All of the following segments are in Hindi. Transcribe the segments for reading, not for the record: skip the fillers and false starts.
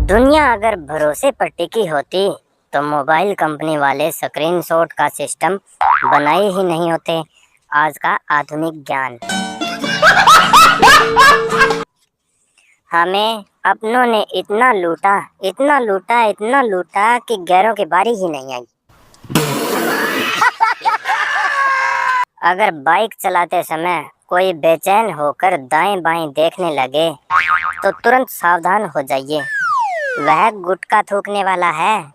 दुनिया अगर भरोसे पर टिकी होती तो मोबाइल कंपनी वाले स्क्रीनशॉट का सिस्टम बनाए ही नहीं होते। आज का आधुनिक ज्ञान हमें अपनों ने इतना लूटा, इतना लूटा, इतना लूटा कि गैरों की बारी ही नहीं आई। अगर बाइक चलाते समय कोई बेचैन होकर दाएं बाएं देखने लगे तो तुरंत सावधान हो जाइए, वह गुटखा थूकने वाला है।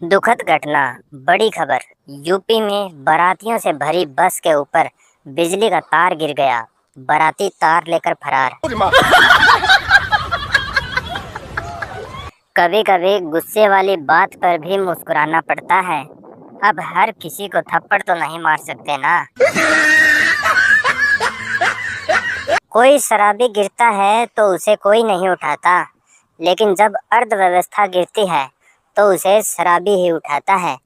दुखद घटना, बड़ी खबर। यूपी में बारातियों से भरी बस के ऊपर बिजली का तार गिर गया, बाराती तार लेकर फरार। कभी कभी गुस्से वाली बात पर भी मुस्कुराना पड़ता है। अब हर किसी को थप्पड़ तो नहीं मार सकते ना। कोई शराबी गिरता है तो उसे कोई नहीं उठाता, लेकिन जब अर्थव्यवस्था गिरती है तो उसे शराबी ही उठाता है।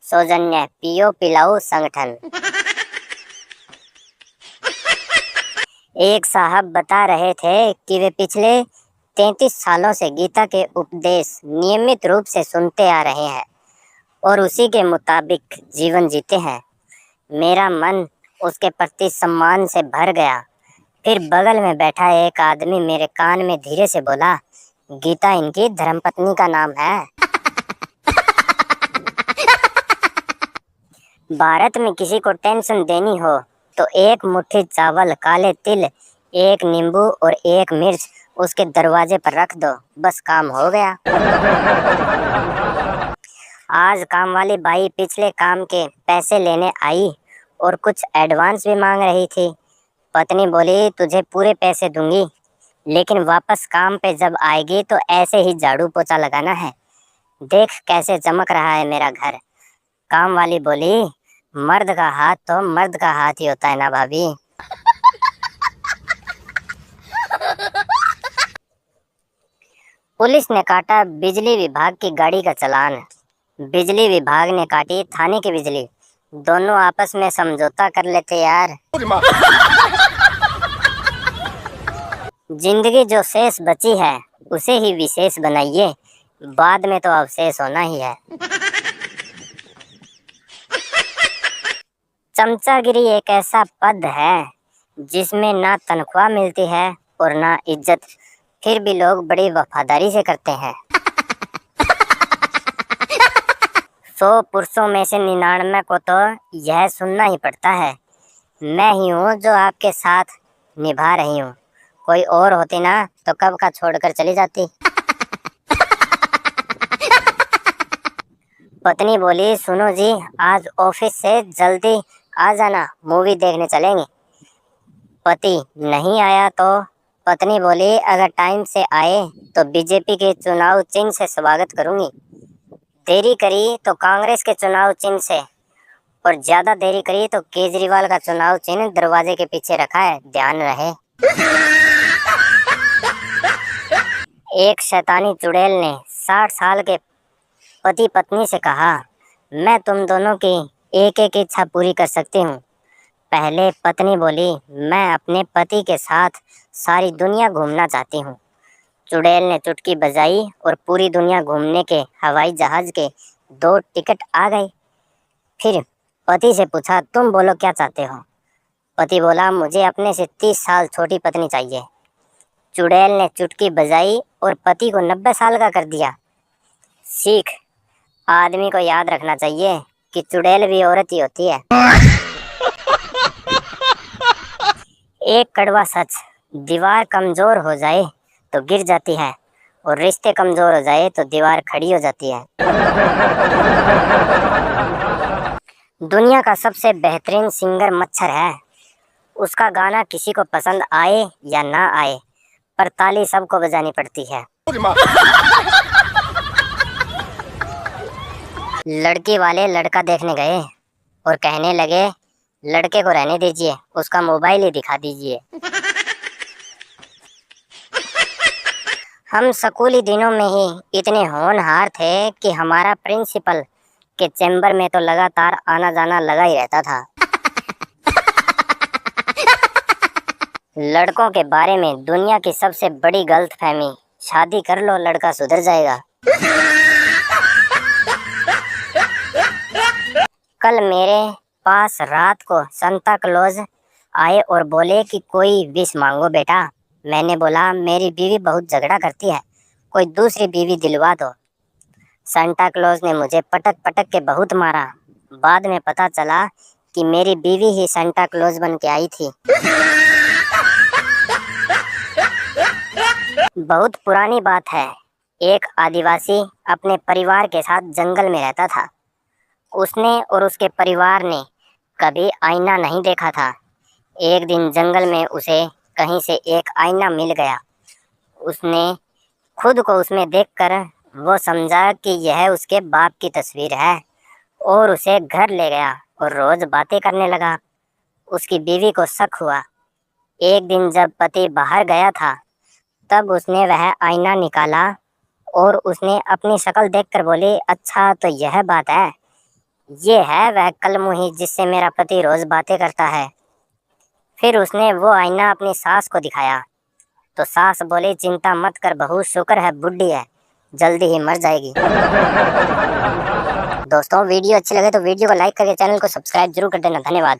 सौजन्य पियो पिलाओ संगठन। एक साहब बता रहे थे कि वे पिछले 33 सालों से गीता के उपदेश नियमित रूप से सुनते आ रहे हैं और उसी के मुताबिक जीवन जीते हैं। मेरा मन उसके प्रति सम्मान से भर गया। फिर बगल में बैठा एक आदमी मेरे कान में धीरे से बोला, गीता इनकी धर्मपत्नी का नाम है। भारत में किसी को टेंशन देनी हो तो एक मुट्ठी चावल, काले तिल, एक नींबू और एक मिर्च उसके दरवाजे पर रख दो, बस काम हो गया। आज काम वाली बाई पिछले काम के पैसे लेने आई और कुछ एडवांस भी मांग रही थी। पत्नी बोली, तुझे पूरे पैसे दूंगी, लेकिन वापस काम पे जब आएगी तो ऐसे ही झाड़ू पोछा लगाना है। देख कैसे चमक रहा है मेरा घर। काम वाली बोली, मर्द का हाथ तो मर्द का हाथ ही होता है ना भाभी। पुलिस ने काटा बिजली विभाग की गाड़ी का चालान। बिजली विभाग ने काटी थाने की बिजली। दोनों आपस में समझौता कर लेते यार। जिंदगी जो शेष बची है उसे ही विशेष बनाइए, बाद में तो अवशेष होना ही है। चमचागिरी एक ऐसा पद है जिसमें ना तनख्वाह मिलती है और ना इज्जत, फिर भी लोग बड़ी वफादारी से करते हैं। 100 पुरुषों में से 99 को तो यह सुनना ही पड़ता है, मैं ही हूँ जो आपके साथ निभा रही हूँ, कोई और होती ना तो कब का छोड़कर चली जाती। पत्नी बोली, सुनो जी, आज ऑफिस से जल्दी आ जाना, मूवी देखने चलेंगे। पति नहीं आया तो पत्नी बोली, अगर टाइम से आए तो बीजेपी के चुनाव चिन्ह से स्वागत करूंगी, देरी करी तो कांग्रेस के चुनाव चिन्ह से, और ज्यादा देरी करी तो केजरीवाल का चुनाव चिन्ह दरवाजे के पीछे रखा है, ध्यान रहे। एक शैतानी चुड़ैल ने 60 साल के पति पत्नी से कहा, मैं तुम दोनों की एक एक इच्छा पूरी कर सकती हूँ। पहले पत्नी बोली, मैं अपने पति के साथ सारी दुनिया घूमना चाहती हूँ। चुड़ैल ने चुटकी बजाई और पूरी दुनिया घूमने के हवाई जहाज के 2 टिकट आ गए। फिर पति से पूछा, तुम बोलो क्या चाहते हो। पति बोला, मुझे अपने से 30 साल छोटी पत्नी चाहिए। चुड़ैल ने चुटकी बजाई और पति को 90 साल का कर दिया। सीख, आदमी को याद रखना चाहिए कि चुड़ैल भी औरत ही होती है। एक कड़वा सच, दीवार कमजोर हो जाए तो गिर जाती है और रिश्ते कमजोर हो जाए तो दीवार खड़ी हो जाती है। दुनिया का सबसे बेहतरीन सिंगर मच्छर है। उसका गाना किसी को पसंद आए या ना आए, पर ताली सबको बजानी पड़ती है। लड़की वाले लड़का देखने गए और कहने लगे, लड़के को रहने दीजिए, उसका मोबाइल ही दिखा दीजिए। हम स्कूली दिनों में ही इतने होनहार थे कि हमारा प्रिंसिपल के चैम्बर में तो लगातार आना जाना लगा ही रहता था। लड़कों के बारे में दुनिया की सबसे बड़ी गलतफहमी, शादी कर लो लड़का सुधर जाएगा। कल मेरे पास रात को सांता क्लॉज आए और बोले कि कोई विश मांगो बेटा। मैंने बोला मेरी बीवी बहुत झगड़ा करती है, कोई दूसरी बीवी दिलवा दो। सांता क्लॉज ने मुझे पटक पटक के बहुत मारा। बाद में पता चला कि मेरी बीवी ही सांता क्लॉज बन के आई थी। बहुत पुरानी बात है। एक आदिवासी अपने परिवार के साथ जंगल में रहता था। उसने और उसके परिवार ने कभी आईना नहीं देखा था। एक दिन जंगल में उसे कहीं से एक आईना मिल गया। उसने खुद को उसमें देखकर वो समझा कि यह उसके बाप की तस्वीर है और उसे घर ले गया और रोज बातें करने लगा। उसकी बीवी को शक हुआ। एक दिन जब पति बाहर गया था तब उसने वह आईना निकाला और उसने अपनी शक्ल देखकर बोली, अच्छा तो यह बात है, ये है वह कलमुही जिससे मेरा पति रोज बातें करता है। फिर उसने वो आईना अपनी सास को दिखाया तो सास बोली, चिंता मत कर बहू, शुक्र है बुढ़ी है, जल्दी ही मर जाएगी। दोस्तों वीडियो अच्छी लगे तो वीडियो को लाइक करके चैनल को सब्सक्राइब जरूर कर देना। धन्यवाद।